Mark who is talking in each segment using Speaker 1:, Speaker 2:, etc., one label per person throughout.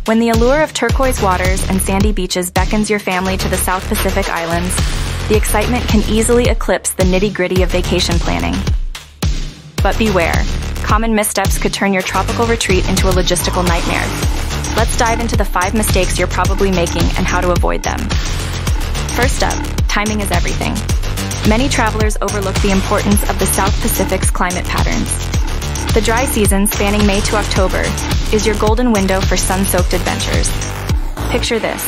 Speaker 1: When the allure of turquoise waters and sandy beaches beckons your family to the South Pacific Islands, the excitement can easily eclipse the nitty-gritty of vacation planning. But beware, common missteps could turn your tropical retreat into a logistical nightmare. Let's dive into the 5 mistakes you're probably making and how to avoid them. First up, timing is everything. Many travelers overlook the importance of the South Pacific's climate patterns. The dry season, spanning May to October, is your golden window for sun-soaked adventures. Picture this: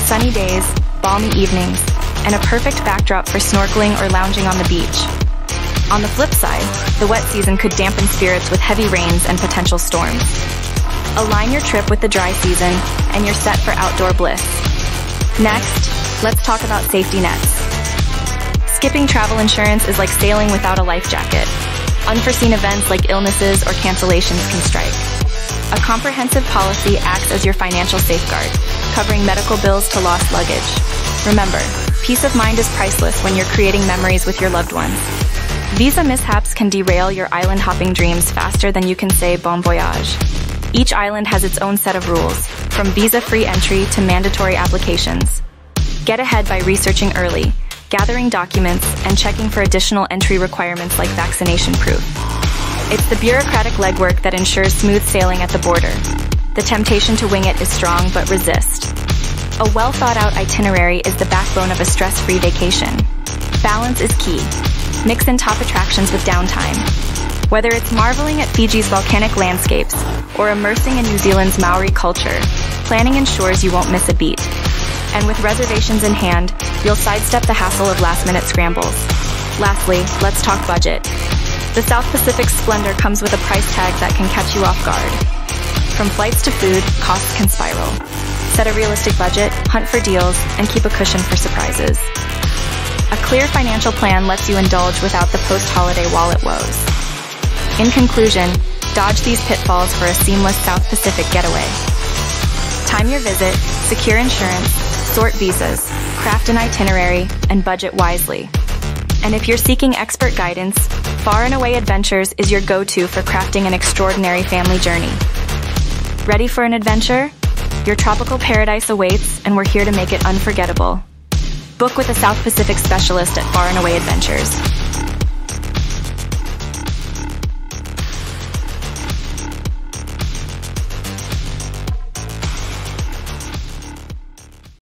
Speaker 1: sunny days, balmy evenings, and a perfect backdrop for snorkeling or lounging on the beach. On the flip side, the wet season could dampen spirits with heavy rains and potential storms. Align your trip with the dry season, and you're set for outdoor bliss. Next, let's talk about safety nets. Skipping travel insurance is like sailing without a life jacket. Unforeseen events like illnesses or cancellations can strike. A comprehensive policy acts as your financial safeguard, covering medical bills to lost luggage. Remember, peace of mind is priceless when you're creating memories with your loved ones. Visa mishaps can derail your island hopping dreams faster than you can say bon voyage. Each island has its own set of rules, from visa-free entry to mandatory applications. Get ahead by researching early, gathering documents, and checking for additional entry requirements like vaccination proof. It's the bureaucratic legwork that ensures smooth sailing at the border. The temptation to wing it is strong, but resist. A well-thought-out itinerary is the backbone of a stress-free vacation. Balance is key. Mix in top attractions with downtime. Whether it's marveling at Fiji's volcanic landscapes or immersing in New Zealand's Maori culture, planning ensures you won't miss a beat. And with reservations in hand, you'll sidestep the hassle of last-minute scrambles. Lastly, let's talk budget. The South Pacific's splendor comes with a price tag that can catch you off guard. From flights to food, costs can spiral. Set a realistic budget, hunt for deals, and keep a cushion for surprises. A clear financial plan lets you indulge without the post-holiday wallet woes. In conclusion, dodge these pitfalls for a seamless South Pacific getaway. Time your visit, secure insurance, sort visas, craft an itinerary, and budget wisely. And if you're seeking expert guidance, Far and Away Adventures is your go-to for crafting an extraordinary family journey. Ready for an adventure? Your tropical paradise awaits, and we're here to make it unforgettable. Book with a South Pacific specialist at Far and Away Adventures.